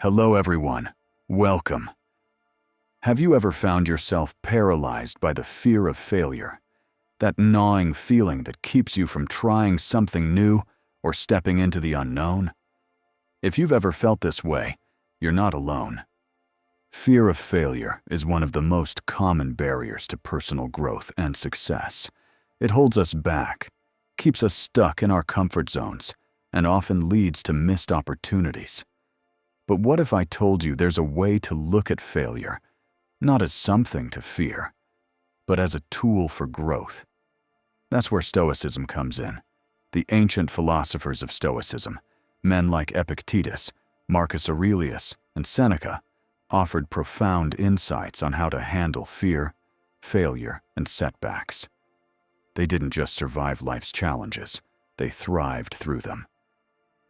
Hello everyone, welcome. Have you ever found yourself paralyzed by the fear of failure? That gnawing feeling that keeps you from trying something new or stepping into the unknown? If you've ever felt this way, you're not alone. Fear of failure is one of the most common barriers to personal growth and success. It holds us back, keeps us stuck in our comfort zones, and often leads to missed opportunities. But what if I told you there's a way to look at failure, not as something to fear, but as a tool for growth? That's where Stoicism comes in. The ancient philosophers of Stoicism, men like Epictetus, Marcus Aurelius, and Seneca, offered profound insights on how to handle fear, failure, and setbacks. They didn't just survive life's challenges, they thrived through them.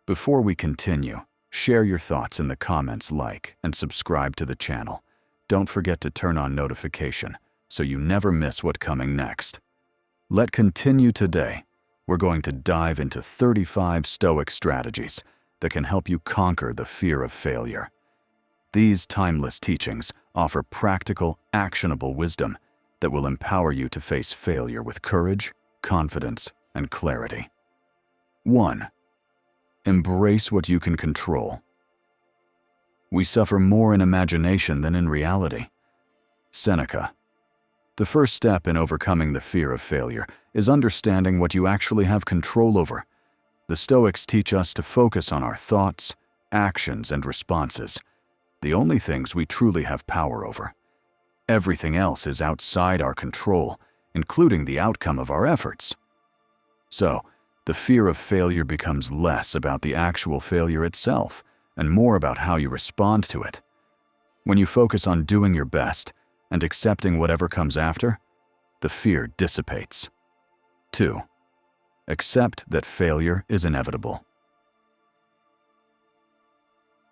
Before we continue, share your thoughts in the comments, like, and subscribe to the channel. Don't forget to turn on notification so you never miss what's coming next. Let's continue today. We're going to dive into 35 Stoic strategies that can help you conquer the fear of failure. These timeless teachings offer practical, actionable wisdom that will empower you to face failure with courage, confidence, and clarity. 1. Embrace what you can control. We suffer more in imagination than in reality. Seneca. The first step in overcoming the fear of failure is understanding what you actually have control over. The Stoics teach us to focus on our thoughts, actions, and responses, the only things we truly have power over. Everything else is outside our control, including the outcome of our efforts. So, the fear of failure becomes less about the actual failure itself and more about how you respond to it. When you focus on doing your best and accepting whatever comes after, the fear dissipates. 2. Accept that failure is inevitable.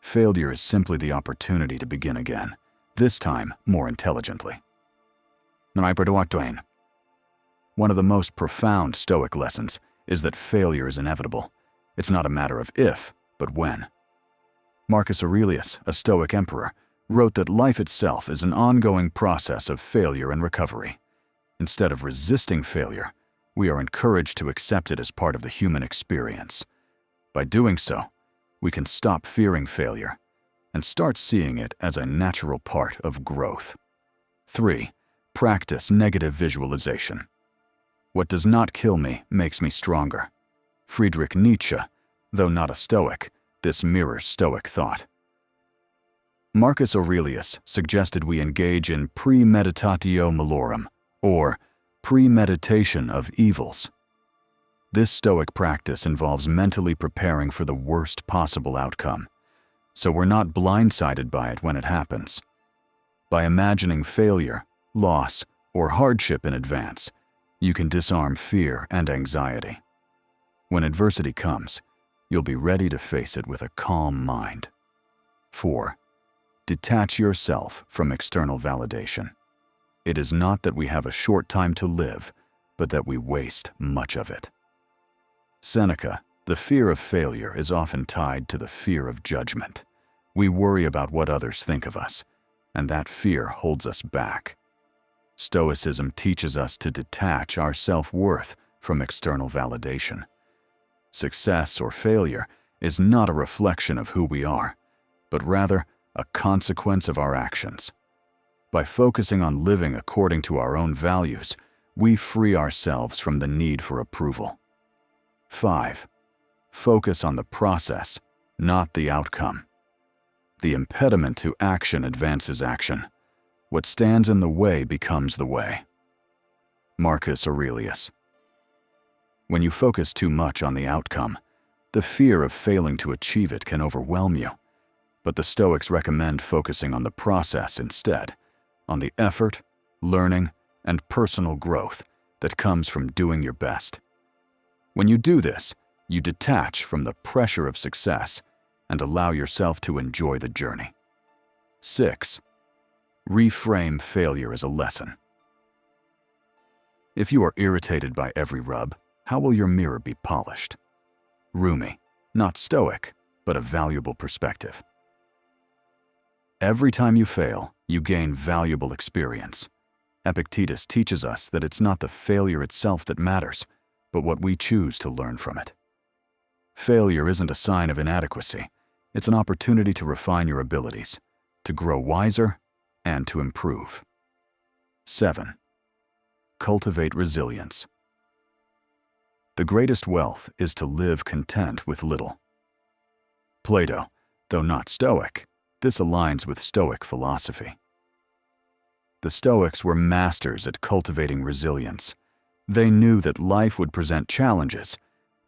Failure is simply the opportunity to begin again, this time more intelligently. One of the most profound Stoic lessons is that failure is inevitable. It's not a matter of if, but when. Marcus Aurelius, a Stoic emperor, wrote that life itself is an ongoing process of failure and recovery. Instead of resisting failure, we are encouraged to accept it as part of the human experience. By doing so, we can stop fearing failure and start seeing it as a natural part of growth. 3. Practice negative visualization. What does not kill me makes me stronger. Friedrich Nietzsche, though not a Stoic, this mirrors Stoic thought. Marcus Aurelius suggested we engage in premeditatio malorum, or premeditation of evils. This Stoic practice involves mentally preparing for the worst possible outcome, so we're not blindsided by it when it happens. By imagining failure, loss, or hardship in advance, you can disarm fear and anxiety. When adversity comes, you'll be ready to face it with a calm mind. 4. Detach yourself from external validation. It is not that we have a short time to live, but that we waste much of it. Seneca, the fear of failure is often tied to the fear of judgment. We worry about what others think of us, and that fear holds us back. Stoicism teaches us to detach our self-worth from external validation. Success or failure is not a reflection of who we are, but rather a consequence of our actions. By focusing on living according to our own values, we free ourselves from the need for approval. 5. Focus on the process, not the outcome. The impediment to action advances action. What stands in the way becomes the way. Marcus Aurelius. When you focus too much on the outcome, the fear of failing to achieve it can overwhelm you. But the Stoics recommend focusing on the process instead, on the effort, learning, and personal growth that comes from doing your best. When you do this, you detach from the pressure of success and allow yourself to enjoy the journey. 6. Reframe failure as a lesson. If you are irritated by every rub, how will your mirror be polished? Rumi, not Stoic, but a valuable perspective. Every time you fail, you gain valuable experience. Epictetus teaches us that it's not the failure itself that matters, but what we choose to learn from it. Failure isn't a sign of inadequacy. It's an opportunity to refine your abilities, to grow wiser, and to improve. 7. Cultivate resilience. The greatest wealth is to live content with little. Plato, though not Stoic, this aligns with Stoic philosophy. The Stoics were masters at cultivating resilience. They knew that life would present challenges,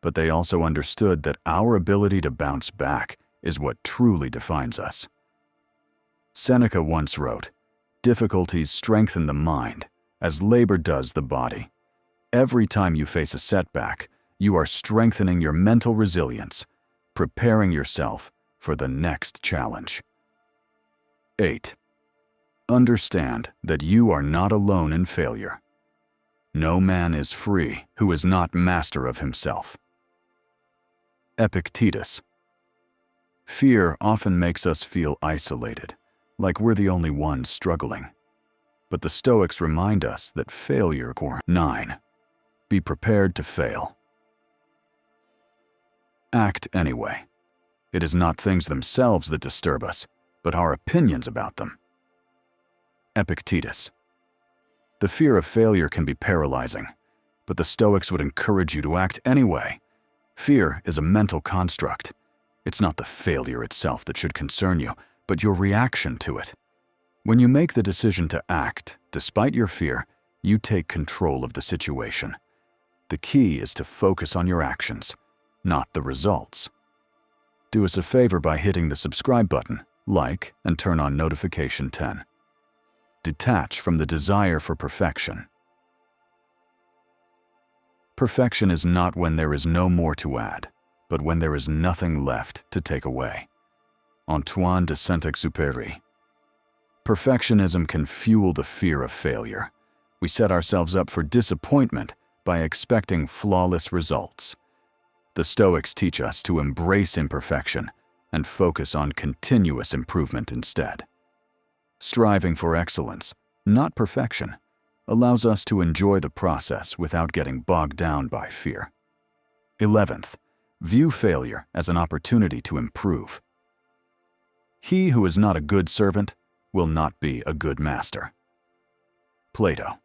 but they also understood that our ability to bounce back is what truly defines us. Seneca once wrote, "Difficulties strengthen the mind, as labor does the body." Every time you face a setback, you are strengthening your mental resilience, preparing yourself for the next challenge. 8. Understand that you are not alone in failure. No man is free who is not master of himself. Epictetus. Fear often makes us feel isolated, like we're the only ones struggling. But the Stoics remind us that failure. 9. Be prepared to fail. Act anyway. It is not things themselves that disturb us, but our opinions about them. Epictetus. The fear of failure can be paralyzing, but the Stoics would encourage you to act anyway. Fear is a mental construct. It's not the failure itself that should concern you, but your reaction to it. When you make the decision to act, despite your fear, you take control of the situation. The key is to focus on your actions, not the results. Do us a favor by hitting the subscribe button, like, and turn on notification 10. Detach from the desire for perfection. Perfection is not when there is no more to add, but when there is nothing left to take away. Antoine de Saint-Exupéry. Perfectionism can fuel the fear of failure. We set ourselves up for disappointment by expecting flawless results. The Stoics teach us to embrace imperfection and focus on continuous improvement instead. Striving for excellence, not perfection, allows us to enjoy the process without getting bogged down by fear. 11th, view failure as an opportunity to improve. He who is not a good servant will not be a good master. Plato.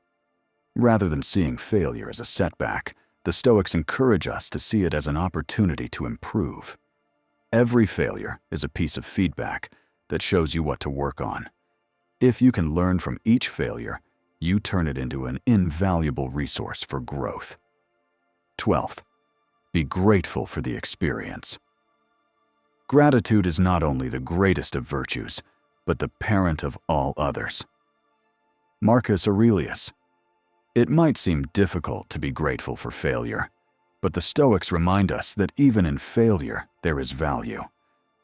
Rather than seeing failure as a setback, the Stoics encourage us to see it as an opportunity to improve. Every failure is a piece of feedback that shows you what to work on. If you can learn from each failure, you turn it into an invaluable resource for growth. 12th, be grateful for the experience. Gratitude is not only the greatest of virtues, but the parent of all others. Marcus Aurelius. It might seem difficult to be grateful for failure, but the Stoics remind us that even in failure, there is value.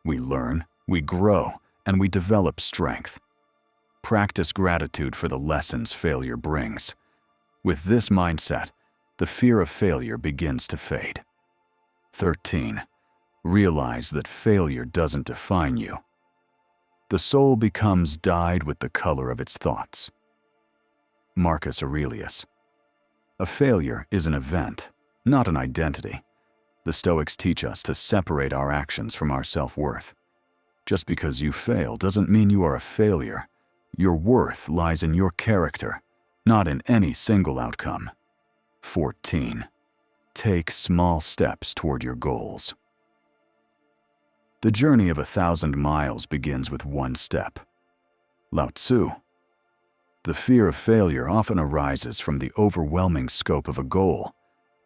We learn, we grow, and we develop strength. Practice gratitude for the lessons failure brings. With this mindset, the fear of failure begins to fade. 13. Realize that failure doesn't define you. The soul becomes dyed with the color of its thoughts. Marcus Aurelius. A failure is an event, not an identity. The Stoics teach us to separate our actions from our self-worth. Just because you fail doesn't mean you are a failure. Your worth lies in your character, not in any single outcome. 14. Take small steps toward your goals. The journey of 1,000 miles begins with one step. Lao Tzu. The fear of failure often arises from the overwhelming scope of a goal.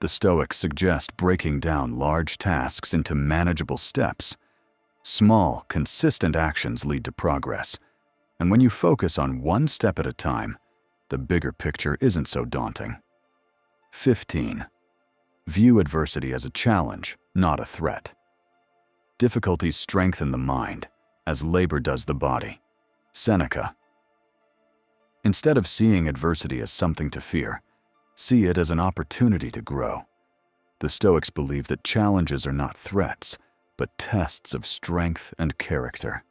The Stoics suggest breaking down large tasks into manageable steps. Small, consistent actions lead to progress, and when you focus on one step at a time, the bigger picture isn't so daunting. 15. View adversity as a challenge, not a threat. Difficulties strengthen the mind, as labor does the body. Seneca. Instead of seeing adversity as something to fear, see it as an opportunity to grow. The Stoics believe that challenges are not threats, but tests of strength and character.